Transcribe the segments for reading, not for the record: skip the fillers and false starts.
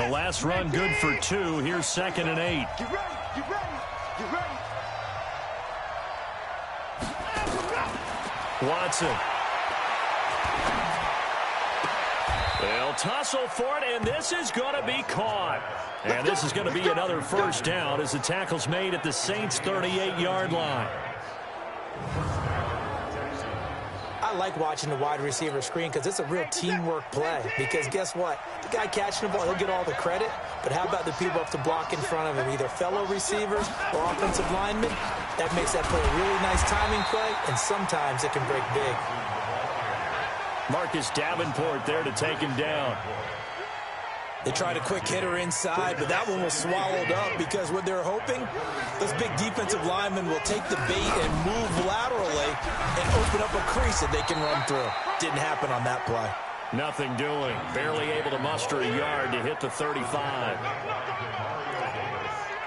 The last run good for 2. Here's 2nd and 8. Get ready, get ready, get ready. Watson. They'll tussle for it, and this is going to be caught. And this is going to be another first down as the tackle's made at the Saints' 38-yard line. I like watching the wide receiver screen because it's a real teamwork play. Because guess what? The guy catching the ball, he'll get all the credit. But how about the people up to block in front of him, either fellow receivers or offensive linemen? That makes that play a really nice timing play, and sometimes it can break big. Marcus Davenport there to take him down. They tried a quick hitter inside, but that one was swallowed up because what they're hoping, those big defensive linemen will take the bait and move laterally and open up a crease that they can run through. Didn't happen on that play. Nothing doing. Barely able to muster a yard to hit the 35.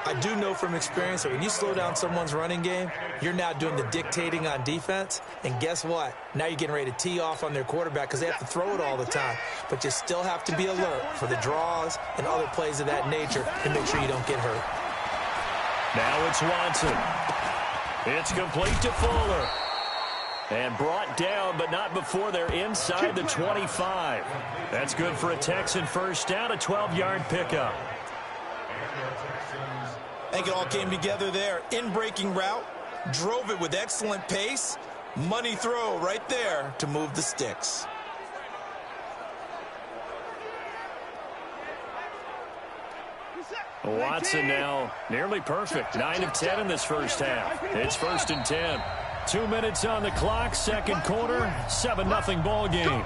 I do know from experience that when you slow down someone's running game, you're now doing the dictating on defense. And guess what? Now you're getting ready to tee off on their quarterback because they have to throw it all the time. But you still have to be alert for the draws and other plays of that nature to make sure you don't get hurt. Now it's Watson. It's complete to Fuller. And brought down, but not before they're inside the 25. That's good for a Texan first down, a 12-yard pickup. I think it all came together there. In-breaking route, drove it with excellent pace. Money throw right there to move the sticks. Watson now nearly perfect. 9 of 10 in this first half. It's 1st and 10. 2 minutes on the clock, second quarter, 7-0 ball game.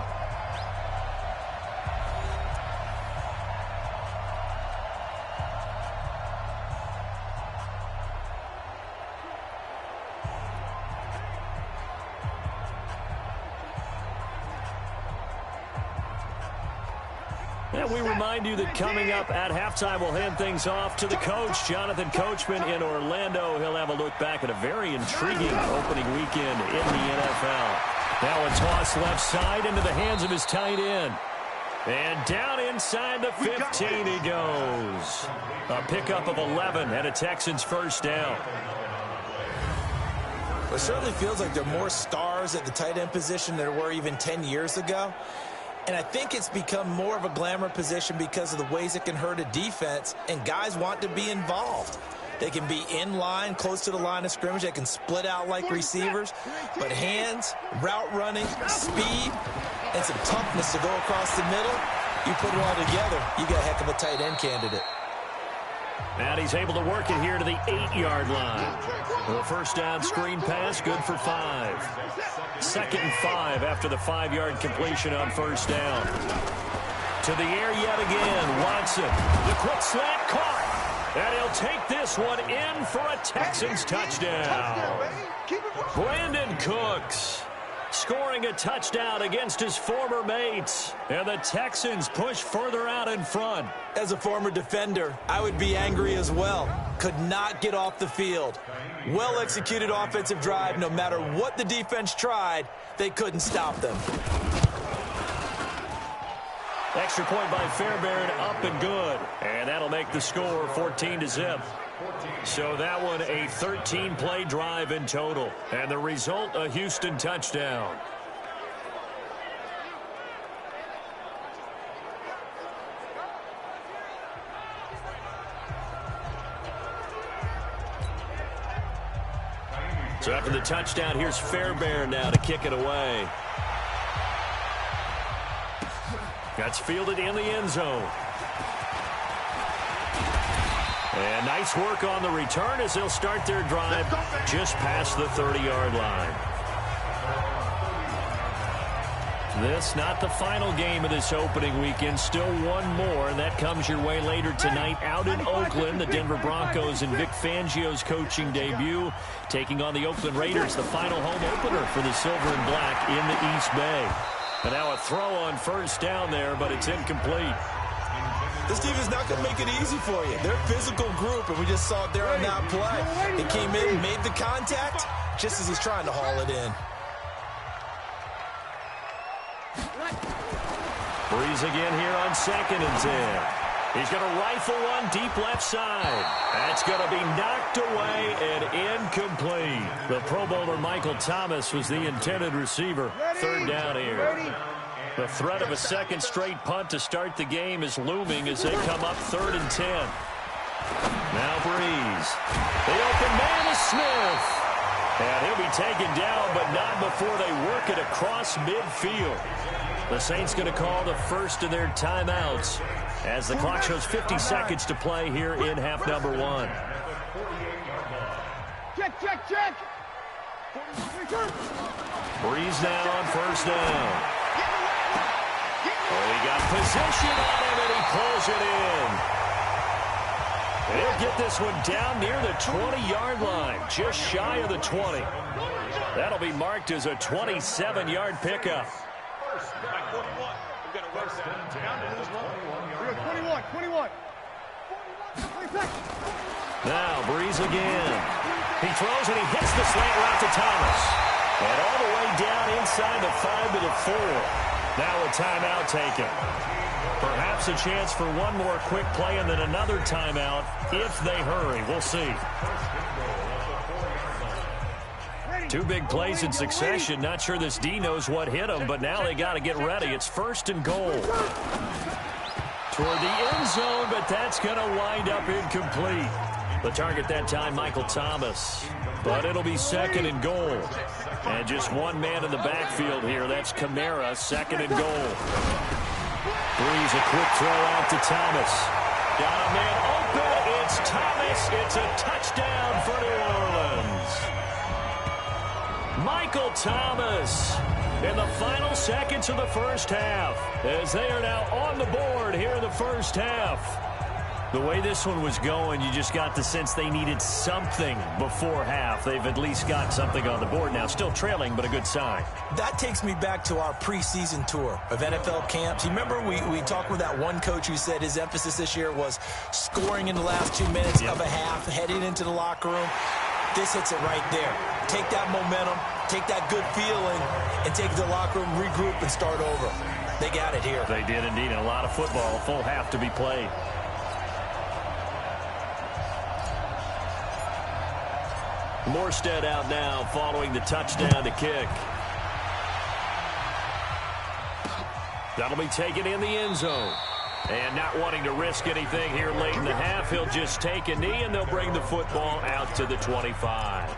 And we remind you that coming up at halftime, we'll hand things off to the coach, Jonathan Coachman in Orlando. He'll have a look back at a very intriguing opening weekend in the NFL. Now a toss left side into the hands of his tight end. And down inside the 15 he goes. A pickup of 11 and a Texans first down. It certainly feels like there are more stars at the tight end position than there were even 10 years ago. And I think it's become more of a glamour position because of the ways it can hurt a defense, and guys want to be involved. They can be in line, close to the line of scrimmage. They can split out like receivers. But hands, route running, speed, and some toughness to go across the middle, you put it all together, you got a heck of a tight end candidate. And he's able to work it here to the 8-yard line. The first down screen pass, good for 5. 2nd and 5 after the 5-yard completion on first down. To the air yet again, Watson. The quick slant caught. And he'll take this one in for a Texans touchdown. Brandon Cooks scoring a touchdown against his former mates. And the Texans push further out in front. As a former defender, I would be angry as well. Could not get off the field. Well-executed offensive drive. No matter what the defense tried, they couldn't stop them. Extra point by Fairbairn, up and good. And that'll make the score 14-0. So that one a 13-play drive in total. And the result, a Houston touchdown. So after the touchdown, here's Fairbairn now to kick it away. That's fielded in the end zone. And nice work on the return as they'll start their drive just past the 30-yard line. This not the final game of this opening weekend. Still one more, and that comes your way later tonight out in Oakland. The Denver Broncos and Vic Fangio's coaching debut taking on the Oakland Raiders, the final home opener for the Silver and Black in the East Bay. And now a throw on first down there, but it's incomplete. This team is not going to make it easy for you. They're a physical group, and we just saw it there on that play. He came in, made the contact, just as he's trying to haul it in. Breeze again here on 2nd and 10. He's going to rifle one deep left side. That's going to be knocked away and incomplete. The Pro Bowler Michael Thomas was the intended receiver. Third down here. The threat of a second straight punt to start the game is looming as they come up 3rd and 10. Now Breeze. The open man is Smith. And he'll be taken down, but not before they work it across midfield. The Saints going to call the first of their timeouts as the clock shows 50 seconds to play here in half number 1. Check, check, check. Breeze now on first down. Oh, he got position on him, and he pulls it in. He'll get this one down near the 20-yard line, just shy of the 20. That'll be marked as a 27-yard pickup. 21. Now Breeze again. He throws and he hits the slant route to Thomas. And all the way down inside the 5 to the 4. Now a timeout taken. Perhaps a chance for one more quick play and then another timeout if they hurry. We'll see. 2 big plays in succession. Not sure this D knows what hit them, but now they got to get ready. It's 1st and goal. Toward the end zone, but that's going to wind up incomplete. The target that time, Michael Thomas. But it'll be 2nd and goal. And just one man in the backfield here. That's Kamara, 2nd and goal. Breeze, a quick throw out to Thomas. Got a man open. It's Thomas. It's a touchdown for New Orleans. Michael Thomas in the final seconds of the first half as they are now on the board here in the first half. The way this one was going, you just got the sense they needed something before half. They've at least got something on the board now. Still trailing, but a good sign. That takes me back to our preseason tour of NFL camps. You remember we talked with that one coach who said his emphasis this year was scoring in the last 2 minutes of a half, heading into the locker room. This hits it right there. Take that momentum, take that good feeling, and take it to the locker room, regroup, and start over. They got it here. They did indeed. A lot of football, a full half to be played. Morstead out now following the touchdown to kick. That'll be taken in the end zone. And not wanting to risk anything here late in the half, he'll just take a knee and they'll bring the football out to the 25.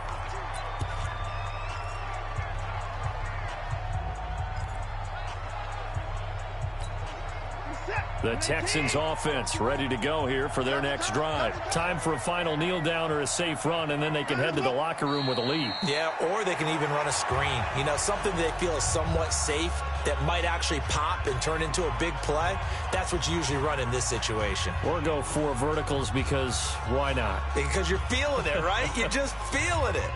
The Texans offense ready to go here for their next drive. Time for a final kneel down or a safe run, and then they can head to the locker room with a lead. Yeah, or they can even run a screen. You know, something they feel is somewhat safe that might actually pop and turn into a big play. That's what you usually run in this situation. Or go 4 verticals because why not? Because you're feeling it, right? You're just feeling it.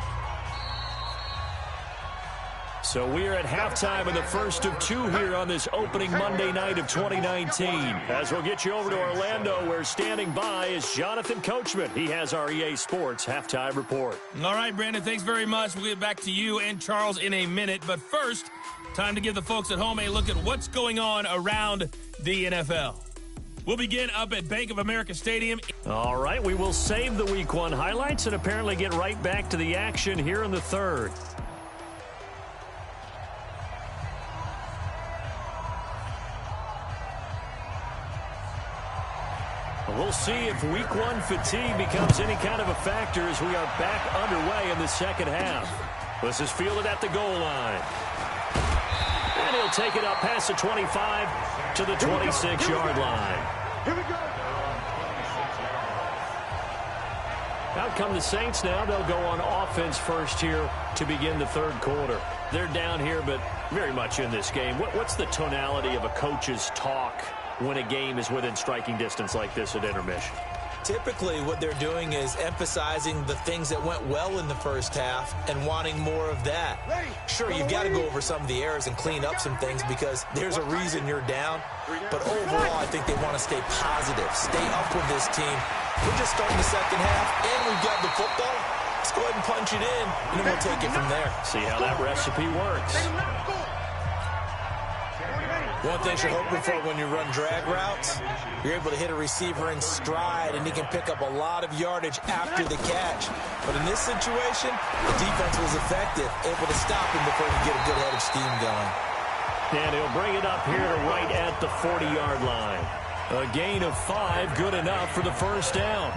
So we are at halftime of the first of 2 here on this opening Monday night of 2019. As we'll get you over to Orlando, where standing by is Jonathan Coachman. He has our EA Sports halftime report. All right, Brandon, thanks very much. We'll get back to you and Charles in a minute. But first, time to give the folks at home a look at what's going on around the NFL. We'll begin up at Bank of America Stadium. All right, we will save the Week 1 highlights and apparently get right back to the action here in the third. We'll see if Week 1 fatigue becomes any kind of a factor as we are back underway in the second half. This is fielded at the goal line. And he'll take it up past the 25 to the 26-yard line. Here we go. Out come the Saints now. They'll go on offense first here to begin the third quarter. They're down here, but very much in this game. What's the tonality of a coach's talk when a game is within striking distance like this at intermission? Typically, what they're doing is emphasizing the things that went well in the first half and wanting more of that. Sure, you've got to go over some of the errors and clean up some things because there's a reason you're down. But overall, I think they want to stay positive, stay up with this team. We're just starting the second half, and we've got the football. Let's go ahead and punch it in, and then we'll take it from there. See how that recipe works. One thing you're hoping for when you run drag routes, you're able to hit a receiver in stride, and he can pick up a lot of yardage after the catch. But in this situation, the defense was effective, able to stop him before he could get a good head of steam going. And he'll bring it up here to right at the 40-yard line. A gain of 5, good enough for the first down.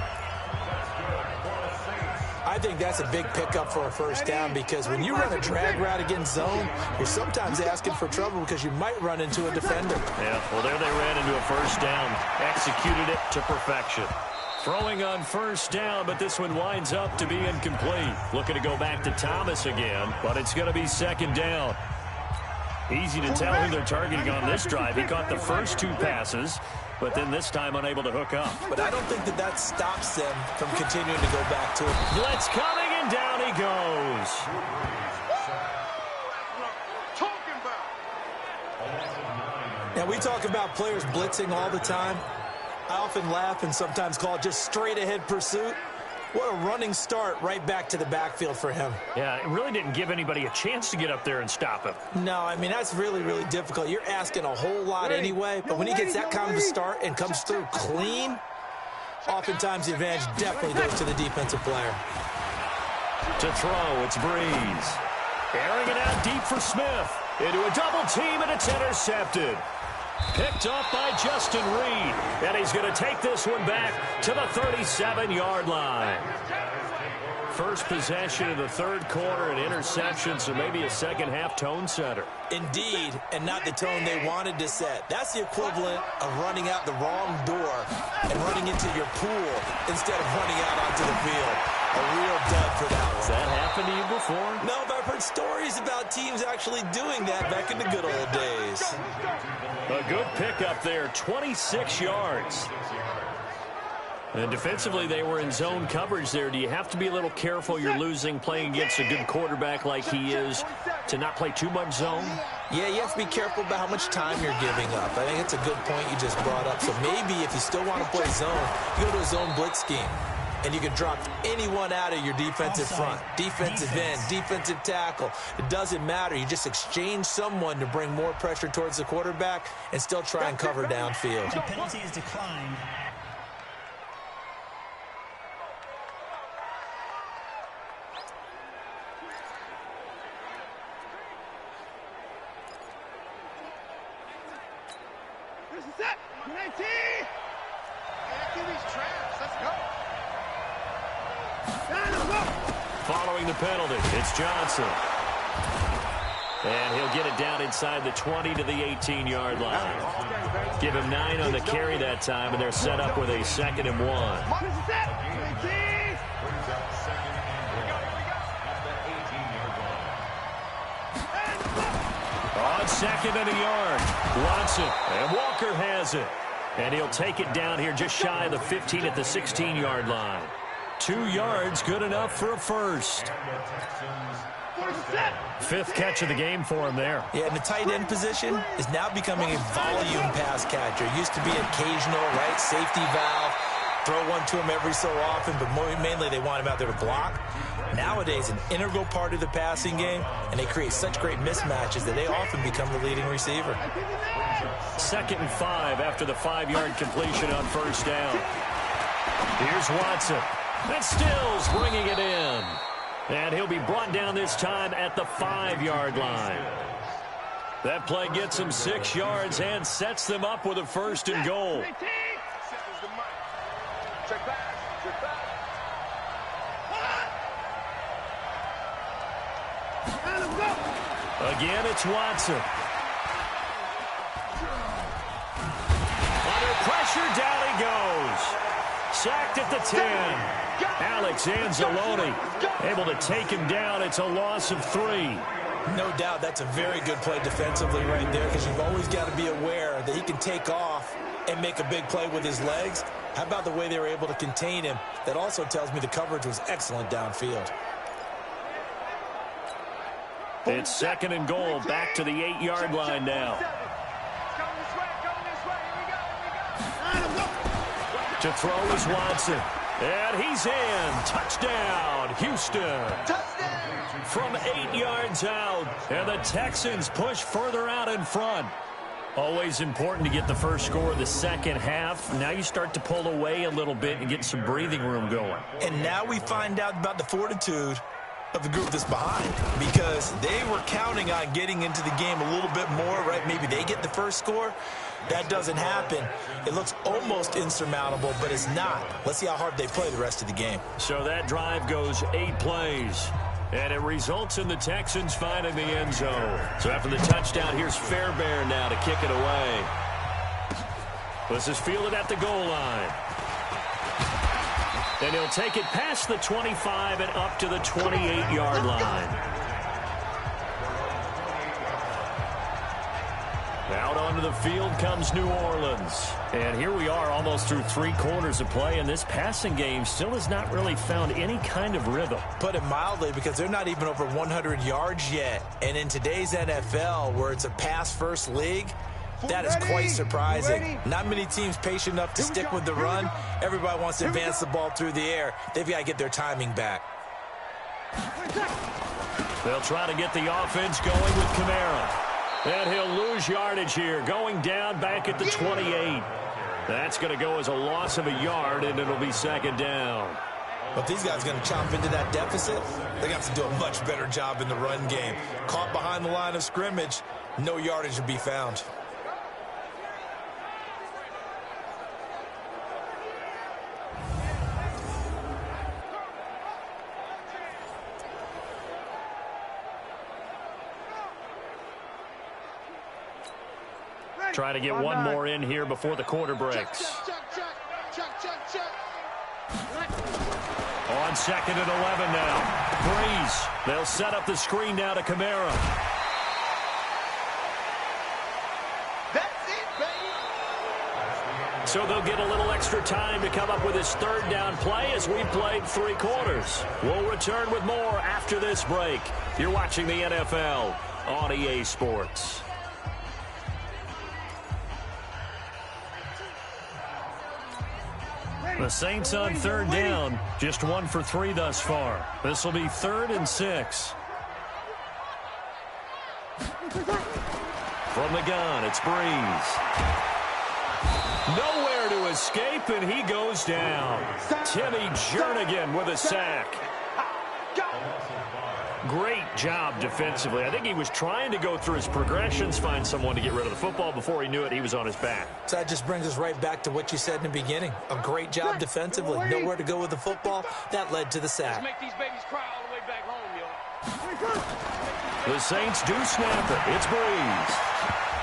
I think that's a big pickup for a first down, because when you run a drag route against zone, you're sometimes asking for trouble because you might run into a defender. Yeah, well, there they ran into a first down. Executed it to perfection. Throwing on first down, but this one winds up to be incomplete. Looking to go back to Thomas again, but it's going to be second down. Easy to tell who they're targeting on this drive. He caught the first 2 passes, but then this time unable to hook up. But I don't think that stops them from continuing to go back to it. Blitz coming, and down he goes. Now, we talk about players blitzing all the time. I often laugh and sometimes call it just straight-ahead pursuit. What a running start right back to the backfield for him. Yeah, it really didn't give anybody a chance to get up there and stop him. No, I mean, that's really, really difficult. You're asking a whole lot anyway, but when he gets that kind of a start and comes through clean, oftentimes the advantage definitely goes to the defensive player. To throw, it's Breeze. Airing it out deep for Smith. Into a double team, and it's intercepted. Picked up by Justin Reed, and he's going to take this one back to the 37-yard line. First possession of the third quarter, an interception, so maybe a second-half tone setter. Indeed, and not the tone they wanted to set. That's the equivalent of running out the wrong door and running into your pool instead of running out onto the field. A real dud for that one. Has that happened to you before? No, but I've heard stories about teams actually doing that back in the good old days. A good pickup there, 26 yards. And defensively, they were in zone coverage there. Do you have to be a little careful? You're losing playing against a good quarterback like he is to not play too much zone? Yeah, you have to be careful about how much time you're giving up. I think it's a good point you just brought up. So maybe if you still want to play zone, you go to a zone blitz scheme. And you can drop anyone out of your defensive front. Defensive end, defensive tackle. It doesn't matter. You just exchange someone to bring more pressure towards the quarterback and still try and cover downfield. The penalty is declined. This is it. 19. Activity's trash. Let's go. Following the penalty, it's Johnson. And he'll get it down inside the 20 to the 18-yard line. Give him 9 on the carry that time, and they're set up with a 2nd and 1. On 2nd and a yard, Watson, and Walker has it. And he'll take it down here just shy of the 15 at the 16-yard line. 2 yards, good enough for a first. 5th catch of the game for him there. Yeah, and the tight end position is now becoming a volume pass catcher. It used to be occasional, right, safety valve, throw one to him every so often, but mainly they want him out there to block. Nowadays, an integral part of the passing game, and they create such great mismatches that they often become the leading receiver. 2nd and 5 after the 5-yard completion on first down. Here's Watson. And Stills bringing it in. And he'll be brought down this time at the 5-yard line. That play gets him 6 yards and sets them up with a 1st and goal. Again, it's Watson. Under pressure, down he goes. Sacked at the 10. Alex Anzalone able to take him down. It's a loss of 3. No doubt that's a very good play defensively right there, because you've always got to be aware that he can take off and make a big play with his legs. How about the way they were able to contain him? That also tells me the coverage was excellent downfield. It's 2nd and goal, back to the 8-yard line now. To throw is Watson. And he's in. Touchdown, Houston. From 8 yards out. And the Texans push further out in front. Always important to get the first score of the second half. Now you start to pull away a little bit and get some breathing room going. And now we find out about the fortitude of the group that's behind, because they were counting on getting into the game a little bit more, right? Maybe they get the first score. That doesn't happen. It looks almost insurmountable, but it's not. Let's see how hard they play the rest of the game. So that drive goes 8 plays, and it results in the Texans finding the end zone. So after the touchdown, here's Fairbairn now to kick it away. This is fielded at the goal line. And he'll take it past the 25 and up to the 28-yard line. Out onto the field comes New Orleans. And here we are almost through 3 quarters of play, and this passing game still has not really found any kind of rhythm. Put it mildly, because they're not even over 100 yards yet. And in today's NFL, where it's a pass-first league, that is quite surprising. Not many teams patient enough to stick with the run. Everybody wants to advance the ball through the air. They've got to get their timing back. They'll try to get the offense going with Kamara. And he'll lose yardage here, going down back at the 28. That's going to go as a loss of a yard, and it'll be second down. But these guys are going to chomp into that deficit. They're going to have to do a much better job in the run game. Caught behind the line of scrimmage, no yardage to be found. Try to get one more in here before the quarter breaks. On second and 11 now. Breeze. They'll set up the screen now to Kamara. That's it, baby. So they'll get a little extra time to come up with his third down play as we played 3 quarters. We'll return with more after this break. You're watching the NFL on EA Sports. The Saints on third down, just 1 for 3 thus far. This will be 3rd and 6. From the gun, it's Breeze. Nowhere to escape, and he goes down. Timmy Jernigan with a sack. Great job defensively. I think he was trying to go through his progressions, find someone to get rid of the football. Before he knew it, he was on his back. So that just brings us right back to what you said in the beginning. A great job defensively. Nowhere to go with the football. That led to the sack. Let's make these babies cry all the way back home, yo. The Saints do snap it. It's Breeze.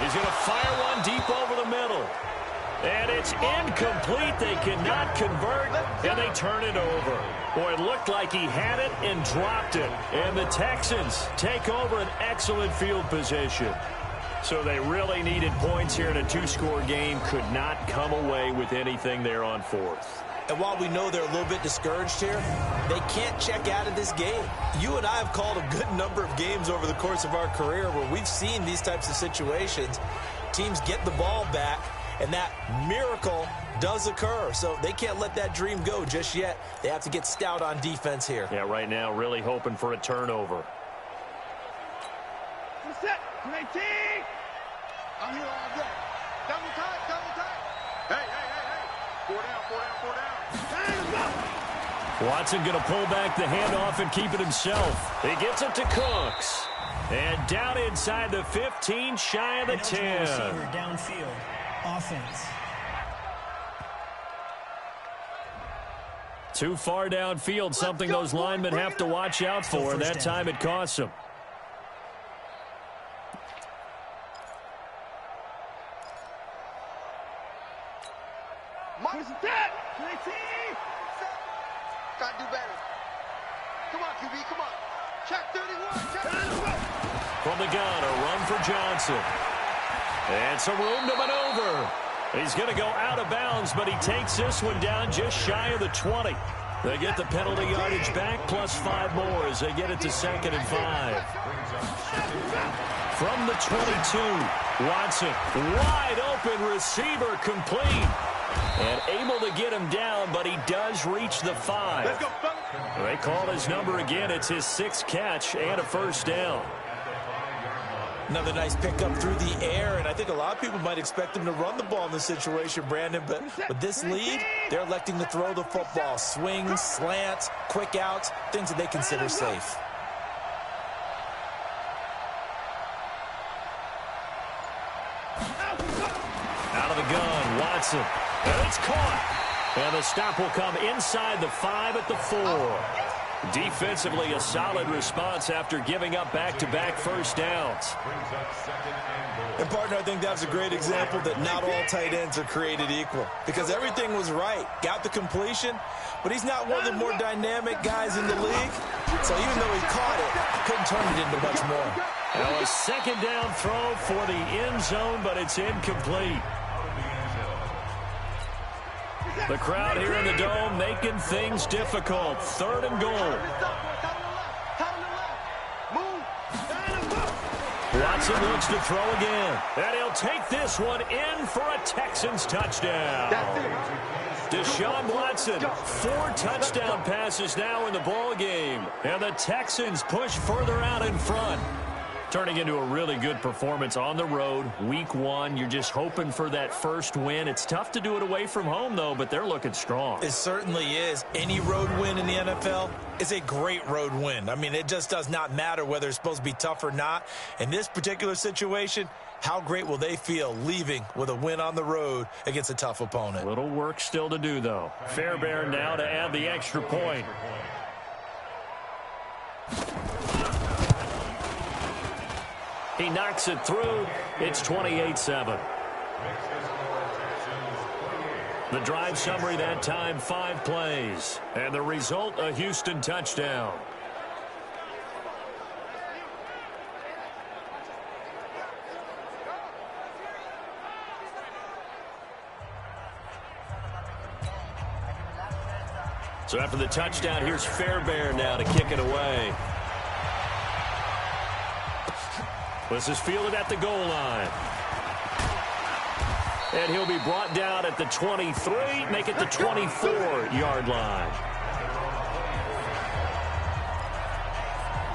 He's going to fire one deep over the middle. And it's incomplete. They cannot convert, and they turn it over. Boy, it looked like he had it and dropped it. And the Texans take over an excellent field position. So they really needed points here in a 2-score game. Could not come away with anything there on 4th. And while we know they're a little bit discouraged here, they can't check out of this game. You and I have called a good number of games over the course of our career where we've seen these types of situations. Teams get the ball back, and that miracle does occur. So they can't let that dream go just yet. They have to get stout on defense here. Yeah, right now really hoping for a turnover. Set. 19. I'm here all day. Double tight, double tight. Hey. 4 down. Watson going to pull back the handoff and keep it himself. He gets it to Cooks. And down inside the 15, shy of the 10. Receiver downfield. Offense. Too far downfield, something those linemen have to watch out for, and that time it costs them. Where's that? 19. Gotta do better. Come on, QB, come on. Check 31. Check 31. From the gun, a run for Johnson. And some room to maneuver. He's going to go out of bounds, but he takes this one down just shy of the 20. They get the penalty yardage back, plus 5 more as they get it to 2nd and 5. From the 22, Watson, wide open receiver, complete. And able to get him down, but he does reach the 5. Let's go, They call his number again. It's his 6th catch and a first down. Another nice pickup through the air, and I think a lot of people might expect him to run the ball in this situation, Brandon, but with this lead, they're electing to throw the football. Swings, slants, quick outs, things that they consider safe. Out of the gun, Watson. And it's caught. And the stop will come inside the 5 at the 4. Defensively, a solid response after giving up back-to-back first downs. And, partner, I think that was a great example that not all tight ends are created equal, because everything was right. Got the completion, but he's not one of the more dynamic guys in the league. So even though he caught it, couldn't turn it into much more. Now a second down throw for the end zone, but it's incomplete. The crowd here in the Dome making things difficult. 3rd and goal. Watson looks to throw again. And he'll take this one in for a Texans touchdown. Deshaun Watson, 4 touchdown passes now in the ball game. And the Texans push further out in front. Turning into a really good performance on the road. Week 1, you're just hoping for that first win. It's tough to do it away from home, though, but they're looking strong. It certainly is. Any road win in the NFL is a great road win. I mean, it just does not matter whether it's supposed to be tough or not. In this particular situation, how great will they feel leaving with a win on the road against a tough opponent? Little work still to do, though. Fairbairn now to add the extra point. He knocks it through. It's 28-7. The drive summary that time, 5 plays. And the result, a Houston touchdown. So after the touchdown, here's Fairbairn now to kick it away. This is fielded at the goal line. And he'll be brought down at the 23, make it the 24-yard line.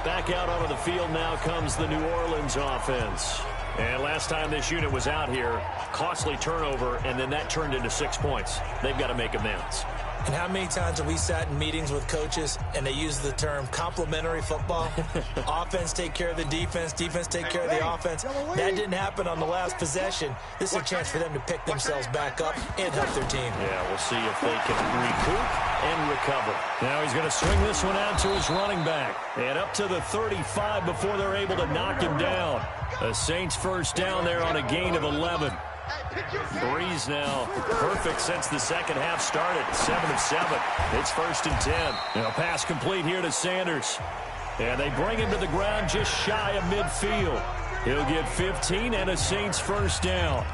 Back out onto the field now comes the New Orleans offense. And last time this unit was out here, costly turnover, and then that turned into 6 points. They've got to make amends. And how many times have we sat in meetings with coaches and they use the term complementary football? Offense take care of the defense, defense take care of the offense. That didn't happen on the last possession. This is a chance for them to pick themselves back up and help their team. Yeah, we'll see if they can recoup and recover. Now he's going to swing this one out to his running back. And up to the 35 before they're able to knock him down. The Saints first down there on a gain of 11. Breeze now perfect since the second half started. 7 of 7. It's 1st and 10. Now pass complete here to Sanders. And they bring him to the ground just shy of midfield. He'll get 15 and a Saints first down.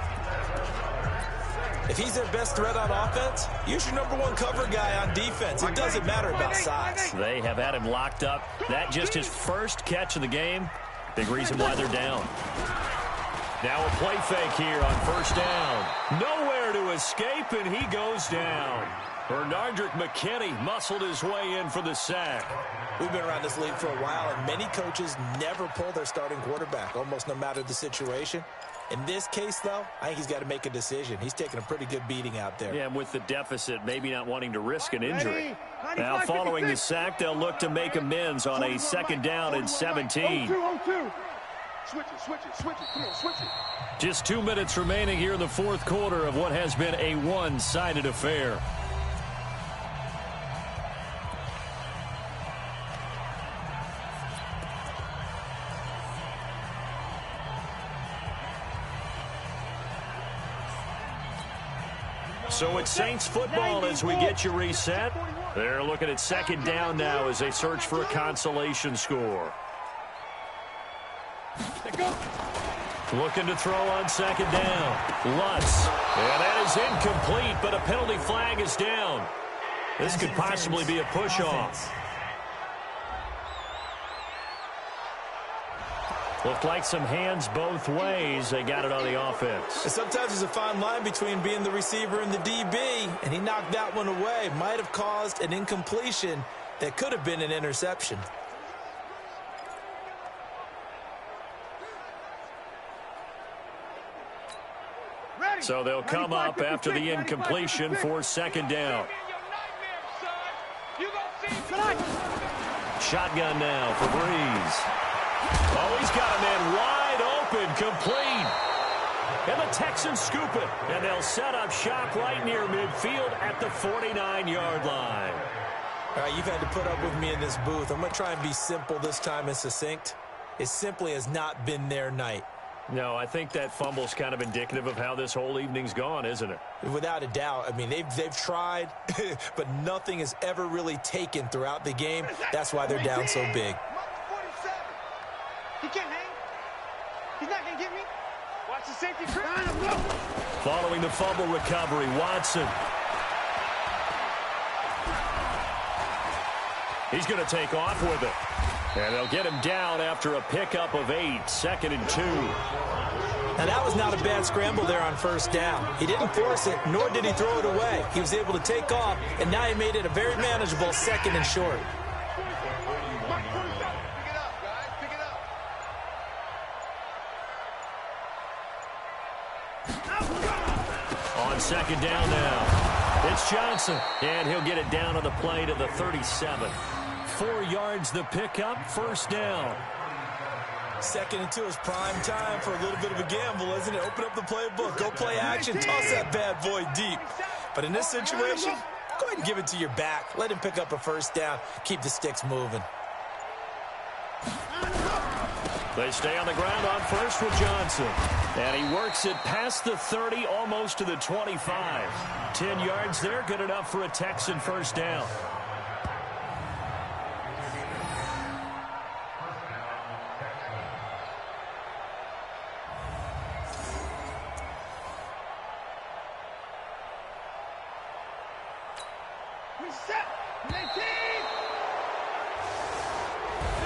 If he's their best threat on offense, use your #1 cover guy on defense. It doesn't matter about size. They have had him locked up. That just his first catch of the game. Big reason why they're down. Now a play fake here on first down. Nowhere to escape, and he goes down. Bernardrick McKinney muscled his way in for the sack. We've been around this league for a while, and many coaches never pull their starting quarterback, almost no matter the situation. In this case, though, I think he's got to make a decision. He's taking a pretty good beating out there. Yeah, and with the deficit, maybe not wanting to risk an injury. Now, following the sack, they'll look to make amends on a 2nd down and 17. Switch it. Come on, switch it. Just 2 minutes remaining here in the 4th quarter of what has been a one-sided affair. So it's Saints football as we get you reset. They're looking at 2nd down now as they search for a consolation score. Looking to throw on 2nd down. Lutz. And that is incomplete, but a penalty flag is down. This could possibly be a push-off. Looked like some hands both ways. They got it on the offense. And sometimes there's a fine line between being the receiver and the DB, and he knocked that one away. Might have caused an incompletion that could have been an interception. So they'll come up after the incompletion for second down. Shotgun now for Breeze. Oh, he's got a man wide open, complete. And the Texans scoop it. And they'll set up shop right near midfield at the 49-yard line. All right, you've had to put up with me in this booth. I'm going to try and be simple this time and succinct. It simply has not been their night. No, I think that fumble's kind of indicative of how this whole evening's gone, isn't it? Without a doubt. I mean, they've tried, but nothing has ever really taken throughout the game. That's why they're down so big. He can't hang. He's not going to get me. Watch the safety. Following the fumble recovery, Watson. He's going to take off with it. And they'll get him down after a pickup of 8, 2nd and 2. Now, that was not a bad scramble there on first down. He didn't force it, nor did he throw it away. He was able to take off, and now he made it a very manageable 2nd and short. On second down now, it's Johnson, and he'll get it down on the play to the 37. 4 yards the pickup, first down. 2nd and 2 is prime time for a little bit of a gamble, isn't it? Open up the playbook, go play action, toss that bad boy deep. But in this situation, go ahead and give it to your back. Let him pick up a first down, keep the sticks moving. They stay on the ground on first with Johnson. And he works it past the 30, almost to the 25. 10 yards there, good enough for a Texan first down.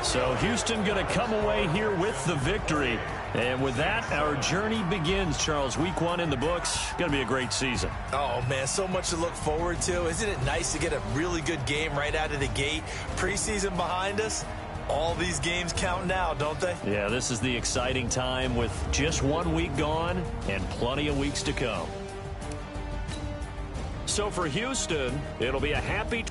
So Houston going to come away here with the victory. And with that, our journey begins, Charles. Week 1 in the books. Going to be a great season. Oh, man, so much to look forward to. Isn't it nice to get a really good game right out of the gate? Preseason behind us. All these games count now, don't they? Yeah, this is the exciting time with just 1 week gone and plenty of weeks to come. So for Houston, it'll be a happy